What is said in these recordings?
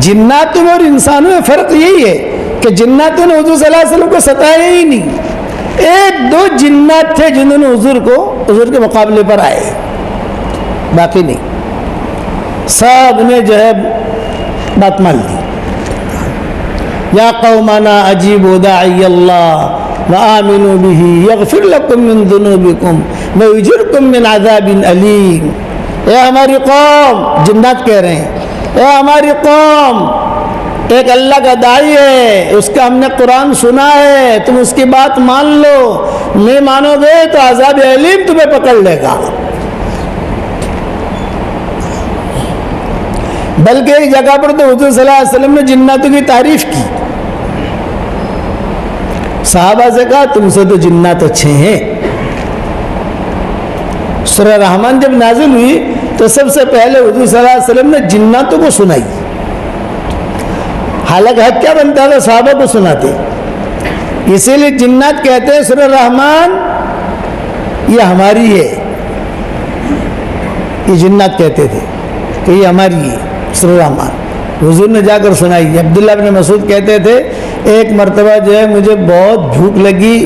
جناتوں میں اور انسانوں میں فرق یہی ہے کہ جناتوں نے حضور صلی اللہ علیہ وسلم کو ستایا ہی نہیں. ایک دو جنات تھے جنہوں نے حضور کے مقابلے پر آئے، باقی نہیں. سب نے جو ہے بات مان لی. یا قومنا اجیبوا داعی اللہ وآمنوا به یغفر لکم من ذنوبکم ویجرکم من عذاب علیم. اے ہماری قوم، جنات کہہ رہے ہیں، اے ہماری قوم، ایک اللہ کا داعی ہے، اس کا ہم نے قرآن سنا ہے، تم اس کی بات مان لو، نہیں مانو گے تو عذاب علیم تمہیں پکڑ لے گا. بلکہ ایک جگہ پر تو حضور صلی اللہ علیہ وسلم نے جناتوں کی تعریف کی. صحابہ سے کہا تم سے تو جنات اچھے ہیں. سورہ رحمان جب نازل ہوئی تو سب سے پہلے حضور صلی اللہ علیہ وسلم نے جناتوں کو سنائی. حالانکہ حق کیا بنتا ہے صحابہ کو سناتے، اسی لیے جنات کہتے ہیں سورہ رحمان یہ ہماری ہے. یہ جنات کہتے تھے کہ یہ ہماری ہے سورہ رحمان. حضور نے جا کر سنائی. عبداللہ بن مسعود کہتے تھے ایک مرتبہ جو ہے مجھے بہت بھوک لگی،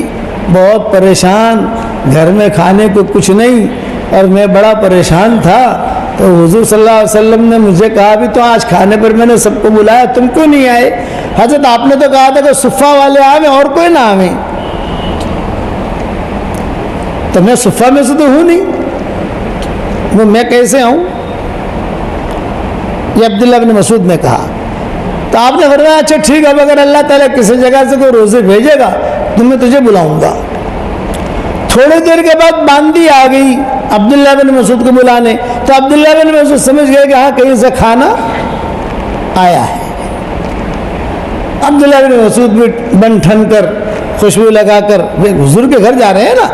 بہت پریشان، گھر میں کھانے کو کچھ نہیں اور میں بڑا پریشان تھا، تو حضور صلی اللہ علیہ وسلم نے مجھے کہا بھی تو آج کھانے پر میں نے سب کو بلایا، تم کیوں نہیں آئے؟ حضرت آپ نے تو کہا تھا کہ صفہ والے آویں اور کوئی نہ آویں، تو میں صفہ میں سے تو ہوں نہیں، وہ میں کیسے آؤں؟ یہ عبداللہ بن مسعود نے کہا. تو آپ نے فرمایا اچھا ٹھیک ہے، اب اگر اللہ تعالیٰ کسی جگہ سے کوئی روزے بھیجے گا تو میں تجھے بلاؤں گا. تھوڑی دیر کے بعد باندی آ گئی عبداللہ بن مسعود کو بلانے. تو عبداللہ بن مسعود سمجھ گئے کہ ہاں کہیں سے کھانا آیا ہے. عبداللہ بن مسعود بھی بن ٹھن کر خوشبو لگا کر حضور کے گھر جا رہے ہیں نا،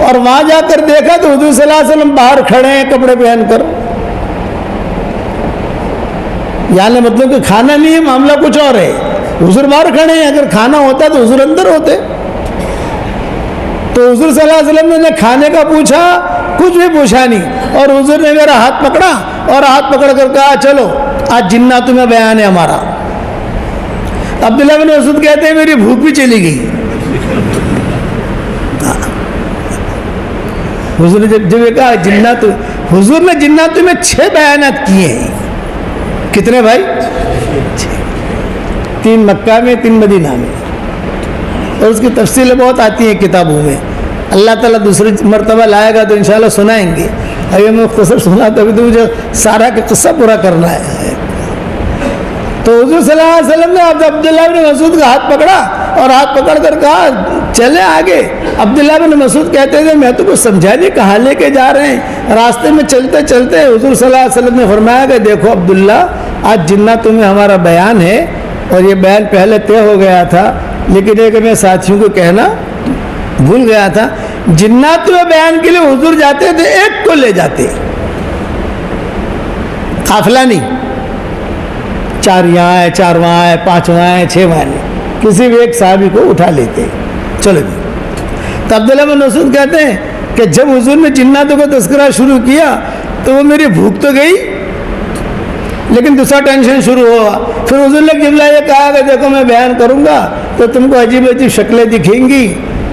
اور وہاں جا کر دیکھا تو حضور صلی اللہ علیہ وسلم باہر کھڑے ہیں کپڑے پہن کر. یعنی مطلب کہ کھانا نہیں ہے، معاملہ کچھ اور ہے. حضور باہر کھڑے ہیں، اگر کھانا ہوتا تو حضور اندر ہوتے. تو حضور صلی اللہ علیہ وسلم نے کھانے کا پوچھا، کچھ بھی پوچھا نہیں، اور حضور نے میرا ہاتھ پکڑا اور ہاتھ پکڑ کر کہا چلو آج جناتوں میں بیان ہے ہمارا. عبداللہ بن مسعود کہتے ہیں میری بھوک بھی چلی گئی. حضور نے جب یہ کہا جنات، حضور نے جناتوں میں 6 بیانات کیے ہیں. کتنے بھائی؟ 3 مکہ میں، 3 مدینہ میں، اور اس کی تفصیلیں بہت آتی ہیں کتابوں میں. اللہ تعالیٰ دوسری مرتبہ لائے گا تو انشاءاللہ سنائیں گے. ابھی میں مختصر سنا تو ابھی تو مجھے سارا کا قصہ پورا کرنا ہے. تو حضور صلی اللہ علیہ وسلم نے عبداللہ بن مسعود کا ہاتھ پکڑا اور ہاتھ پکڑ کر کہا چلے آگے. عبداللہ بن مسعود کہتے تھے میں تو کچھ سمجھا نہیں کہاں لے کے جا رہے ہیں. راستے میں چلتے چلتے حضور صلی اللہ علیہ وسلم نے فرمایا کہ دیکھو عبداللہ آج جناتوں میں ہمارا بیان ہے، اور یہ بیان پہلے طے ہو گیا تھا لیکن ایک میں ساتھیوں کو کہنا بھول گیا تھا. جناتوں میں بیان کے لیے حضور جاتے تھے ایک کو لے جاتے، قافلہ نہیں، 4 یہاں ہے، 4 وہاں ہے، 5 وہاں ہے، 6 وہاں ہے، کسی بھی ایک صحابی کو اٹھا لیتے. چلو جی. تو عبداللہ بن مسعود کہتے ہیں کہ جب حضور نے جناتوں کا تذکرہ شروع کیا تو وہ میری بھوک تو گئی لیکن دوسرا ٹینشن شروع ہوا. پھر حضور نے قبلہ یہ کہا کہ دیکھو میں بیان کروں گا تو تم کو عجیب عجیب شکلیں دکھیں گی،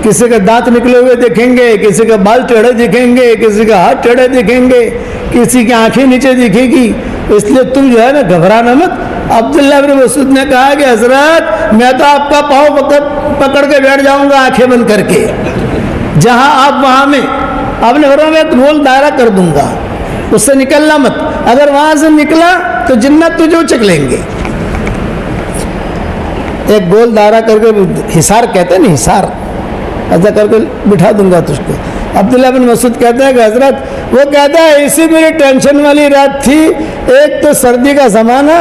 کسی کے دانت نکلے ہوئے دکھیں گے، کسی کے بال ٹیڑھے دکھیں گے، کسی کے ہاتھ ٹیڑھے دکھیں گے، کسی کی آنکھیں نیچے دکھے گی، اس لیے تم جو ہے نا گھبرانا مت. عبداللہ بن مسعود نے کہا کہ حضرت میں تو آپ کا پاؤں پکڑ کے بیٹھ جاؤں گا آنکھیں بند کر کے، جہاں آپ وہاں میں. آپ نے فرمایا میں گول دائرہ کر دوں گا، اس سے نکلنا مت، اگر وہاں سے نکلا تو جنت تجھے اچک لیں گے. ایک گول دائرہ کر کے حصار کہتے ہیں نا، حصار ایسا کر کے بٹھا دوں گا تجھ کو. عبداللہ بن مسعود کہتے ہیں کہ حضرت وہ کہتا ہے اسی میری ٹینشن والی رات تھی. ایک تو سردی کا زمانہ،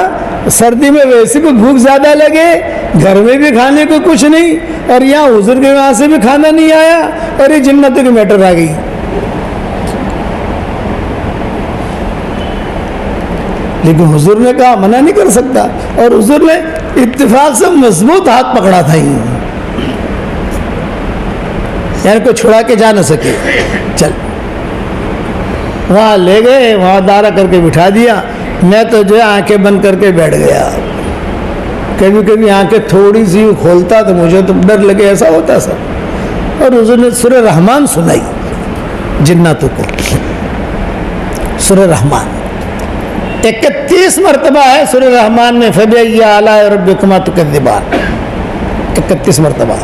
سردی میں ویسے بھی بھوک زیادہ لگے، گھر میں بھی کھانے کو کچھ نہیں، اور یہاں حضور کے وہاں سے بھی کھانا نہیں آیا، اور یہ جنتوں کی میٹر آ گئی. لیکن حضور نے کہا منع نہیں کر سکتا، اور حضور نے اتفاق سے مضبوط ہاتھ پکڑا تھا، یعنی کوئی چھڑا کے جا نہ سکے. چل وہاں لے گئے، وہاں دائرہ کر کے بٹھا دیا. میں تو جو ہے آنکھیں بند کر کے بیٹھ گیا. کبھی کبھی آنکھیں تھوڑی سی کھولتا تو مجھے تو ڈر لگے, ایسا ہوتا سر. اور حضور نے سورہ رحمان سنائی جناتوں کو. سورہ رحمان 31 مرتبہ ہے سورہ رحمان میں, فَبِأَيِّ آلَاءِ رَبِّكُمَا تُكَذِّبَانِ, 31 مرتبہ.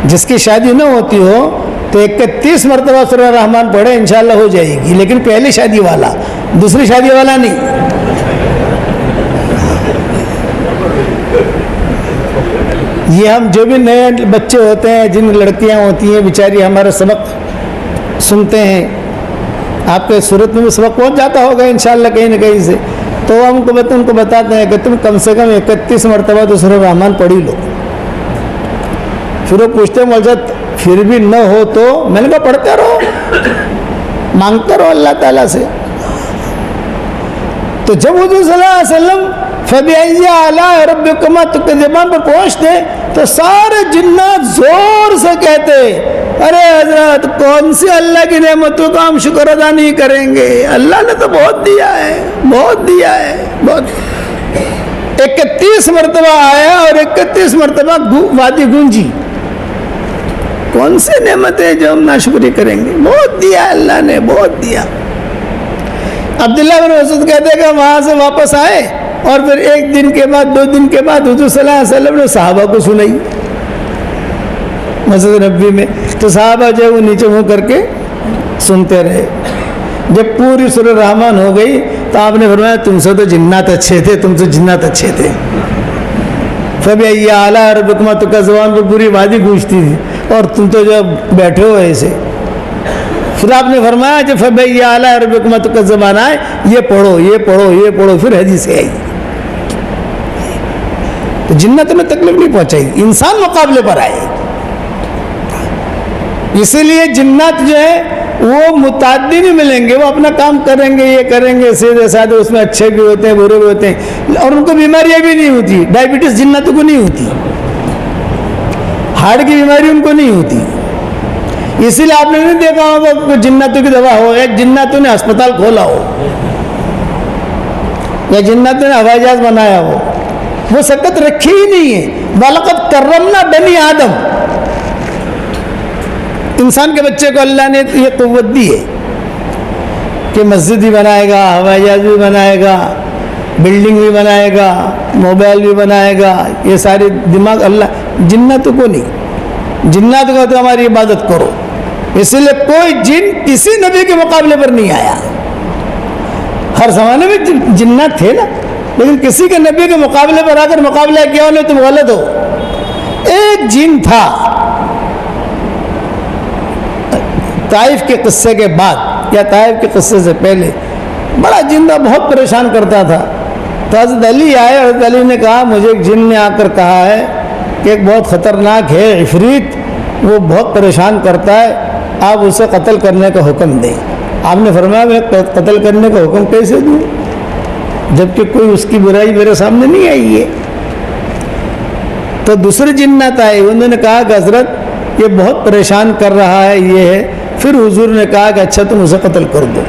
جس کی شادی نہ ہوتی ہو تو 31 مرتبہ سورہ رحمان پڑھے, انشاءاللہ ہو جائے گی. لیکن پہلی شادی والا, دوسری شادی والا نہیں. یہ ہم جو بھی نئے بچے ہوتے ہیں, جن لڑکیاں ہوتی ہیں بیچاری ہمارا سبق سنتے ہیں, آپ کے صورت میں بھی سبق پہنچ جاتا ہوگا انشاءاللہ کہیں نہ کہیں سے, تو ہم ان کو بتاتے ہیں کہ تم کم سے کم 31 مرتبہ تو سورہ رحمان پڑھی لو. پھر وہ پوچھتے ہیں مولوی پھر بھی نہ ہو تو, میں نے کہا پڑھتے رہو, مانگتے رہو اللہ تعالیٰ سے. تو جب حضور صلی اللہ علیہ وسلم فَبِأَيِّ آلَاءِ رَبِّكُمَا تُكَذِّبَانِ پر پہنچتے تو سارے جنات زور سے کہتے, ارے حضرت کون سی اللہ کی نعمتوں کا ہم شکر ادا نہیں کریں گے, اللہ نے تو بہت دیا ہے, بہت دیا ہے, بہت. 31 مرتبہ آیا اور 31 مرتبہ وادی گونجی, کون سی نعمت ہے جو ہم ناشکری کریں گے, بہت دیا ہے اللہ نے, بہت دیا. عبداللہ بن مسعود کہتے کہ وہاں سے واپس آئے اور پھر ایک دن کے بعد 2 دن کے بعد حضور صلی اللہ علیہ وسلم نے صحابہ کو سنائی مسجد نبوی میں. تو صحابہ جو وہ نیچے منہ کر کے سنتے رہے. جب پوری سورہ رحمان ہو گئی تو آپ نے فرمایا تم سے تو جنات اچھے تھے, تم سے جنات اچھے تھے. فَبِأَيِّ آلَاءِ رَبِّكُمَا تُكَذِّبَانِ پر پوری وادی گونجتی تھی اور تم تو جب بیٹھے ہو ایسے. پھر آپ نے فرمایا جب فَبِأَيِّ آلَاءِ رَبِّكُمَا تُكَذِّبَانِ آئے, یہ پڑھو, یہ پڑھو, یہ پڑھو, پھر حدیث آئی. تو جنت میں تکلیف نہیں پہنچائی, انسان مقابلے پر آئے. اسی لیے جنات جو ہے وہ متعدی نہیں ملیں گے, وہ اپنا کام کریں گے, یہ کریں گے سیدھے سادھے, اس میں اچھے بھی ہوتے ہیں برے بھی ہوتے ہیں, اور ان کو بیماریاں بھی نہیں ہوتی. ڈائبٹیز جناتوں کو نہیں ہوتی, ہارٹ کی بیماری ان کو نہیں ہوتی. اسی لیے آپ نے نہیں دیکھا ہوگا کہ جناتوں کی دوا ہو, ایک جناتوں نے ہسپتال کھولا ہو یا جناتوں نے ہوائی جہاز بنایا ہو, وہ سکت رکھی ہی نہیں ہے. وَلَقَدْ كَرَّمْنَا بَنِي آدم, انسان کے بچے کو اللہ نے یہ قوت دی ہے کہ مسجد بھی بنائے گا, ہوائی جہاز بھی بنائے گا, بلڈنگ بھی بنائے گا, موبائل بھی بنائے گا. یہ سارے دماغ اللہ, جناتوں کو نہیں. جنات کو تو ہماری عبادت کرو. اسی لیے کوئی جن کسی نبی کے مقابلے پر نہیں آیا. ہر زمانے میں جنات تھے نا, لیکن کسی کے نبی کے مقابلے پر آ کر مقابلہ کیا انہیں تم غلط ہو. ایک جن تھا طائف کے قصے کے بعد یا طائف کے قصے سے پہلے, بڑا جن تھا, بہت پریشان کرتا تھا. تو حضرت علی آئے, حضرت علی نے کہا مجھے ایک جن نے آ کر کہا ہے کہ ایک بہت خطرناک ہے عفریت, وہ بہت پریشان کرتا ہے, آپ اسے قتل کرنے کا حکم دیں. آپ نے فرمایا میں قتل کرنے کا حکم کیسے دوں جبکہ کوئی اس کی برائی میرے سامنے نہیں آئی ہے. تو دوسرے جنات آئے, انہوں نے کہا کہ حضرت یہ بہت پریشان کر رہا ہے, یہ ہے. پھر حضور نے کہا کہ اچھا تم اسے قتل کر دو.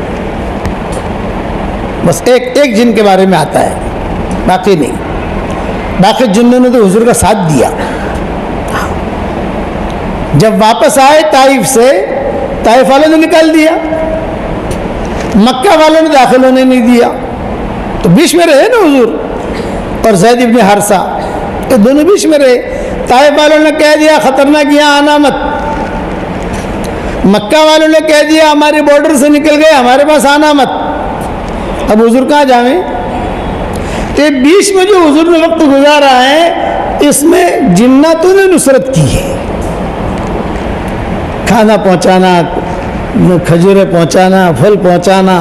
بس ایک جن کے بارے میں آتا ہے, باقی نہیں. باقی جنوں نے تو حضور کا ساتھ دیا. جب واپس آئے طائف سے, طائف والوں نے نکال دیا, مکہ والوں نے داخل ہونے نہیں دیا. تو بیچ میں رہے نا حضور اور زید ابن حارثہ, یہ دونوں بیچ میں رہے. طائف والوں نے کہہ دیا خطرناک یہاں آنا مت, مکہ والوں نے کہہ دیا ہمارے بارڈر سے نکل گئے, ہمارے پاس آنا مت. اب حضور کہاں جائیں؟ تو بیچ میں جو حضور نے وقت گزارا ہے اس میں جناتوں نے نصرت کی ہے. کھانا پہنچانا, کھجوریں پہنچانا, پھل پہنچانا.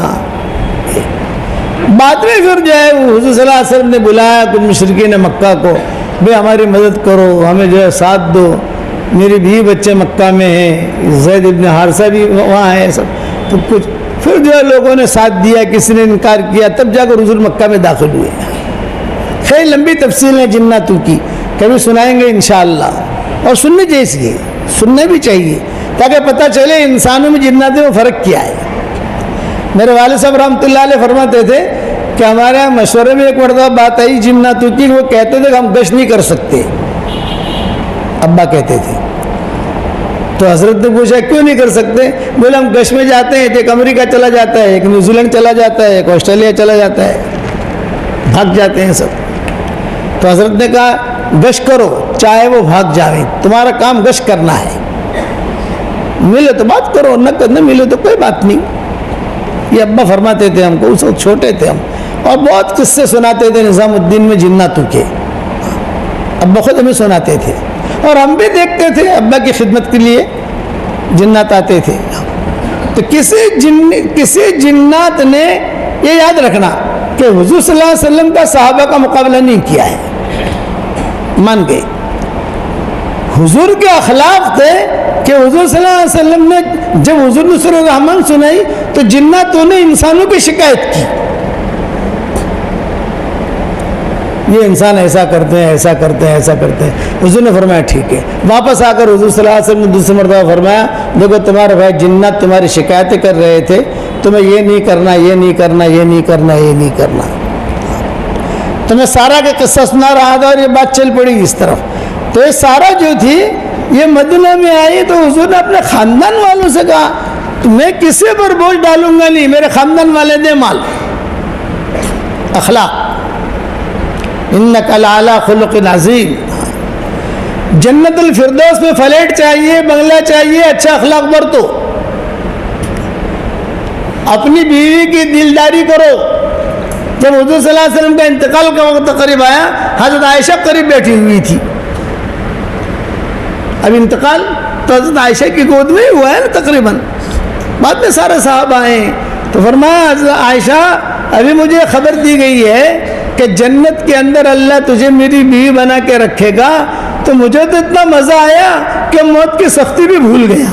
بعد میں پھر جو ہے حضور صلی اللہ علیہ وسلم نے بلایا کچھ مشرکین مکہ کو, بھئی ہماری مدد کرو, ہمیں جو ہے ساتھ دو, میری بھی بچے مکہ میں ہیں, زید ابن حارثہ بھی وہاں ہے سب. تو کچھ پھر جو ہے لوگوں نے ساتھ دیا, کسی نے انکار کیا, تب جا کر حضور مکہ میں داخل ہوئے. خیر لمبی تفصیل ہے جناتوں کی, کبھی سنائیں گے انشاءاللہ. اور سننے جیسی ہے, سننے بھی چاہیے تاکہ پتہ چلے انسانوں میں جناتوں میں فرق کیا ہے. میرے والد صاحب رحمۃ اللہ علیہ فرماتے تھے کہ ہمارے یہاں مشورے میں ایک مرتبہ بات آئی جناتوں کی، وہ کہتے تھے کہ ہم گشت نہیں کر سکتے، ابا کہتے تھے. تو حضرت نے پوچھا کیوں نہیں کر سکتے؟ بولے ہم گشت میں جاتے ہیں، ایک امریکہ چلا جاتا ہے، ایک نیوزی لینڈ چلا جاتا ہے، ایک آسٹریلیا چلا جاتا ہے، بھاگ جاتے ہیں سب. تو حضرت نے کہا گشت کرو چاہے وہ بھاگ جائیں، تمہارا کام گشت کرنا ہے، ملے تو بات کرو، نہ ملے تو کوئی بات نہیں. یہ ابا فرماتے تھے ہم کو، اس وقت چھوٹے تھے ہم، اور بہت قصے سناتے تھے نظام الدین میں جناتوں کے، ابا خود ہمیں سناتے تھے اور ہم بھی دیکھتے تھے. ابا کی خدمت کے لیے جنات آتے تھے. تو کسی جنات نے یہ یاد رکھنا کہ حضور صلی اللہ علیہ وسلم کا صحابہ کا مقابلہ نہیں کیا ہے، مان گئے. حضور کے اخلاق تھے کہ حضور صلی اللہ علیہ وسلم نے جب حضور نے سورہ الرحمن سنائی تو جناتوں نے انسانوں کی شکایت کی، یہ انسان ایسا کرتے ہیں، ایسا کرتے ہیں، ایسا کرتے ہیں. حضور نے فرمایا ٹھیک ہے. واپس آ کر حضور صلی اللہ علیہ وسلم نے دوسری مرتبہ فرمایا دیکھو تمہارے بھائی جنات تمہاری شکایتیں کر رہے تھے، تمہیں یہ نہیں کرنا، یہ نہیں کرنا، یہ نہیں کرنا، یہ نہیں کرنا. تو میں سارا کا قصہ سنا رہا تھا اور یہ بات چل پڑی اس طرف. تو یہ سارا جو تھی یہ مدینہ میں آئی تو حضور نے اپنے خاندان والوں سے کہا میں کسی پر بوجھ ڈالوں گا نہیں، میرے خاندان والے دے مال. اخلاق، انک لعلی خلق عظیم. جنت الفردوس میں فلیٹ چاہیے، بنگلہ چاہیے، اچھا اخلاق برتو، اپنی بیوی کی دلداری کرو. جب حضور صلی اللہ علیہ وسلم کا انتقال کا وقت قریب آیا، حضرت عائشہ قریب بیٹھی ہوئی تھی. اب انتقال تو حضرت عائشہ کی گود میں ہوا ہے نا تقریباً، بعد میں سارے صحابہ آئے. تو فرمایا حضرت عائشہ ابھی مجھے خبر دی گئی ہے کہ جنت کے اندر اللہ تجھے میری بیوی بنا کے رکھے گا. تو مجھے تو اتنا مزہ آیا کہ موت کی سختی بھی بھول گیا.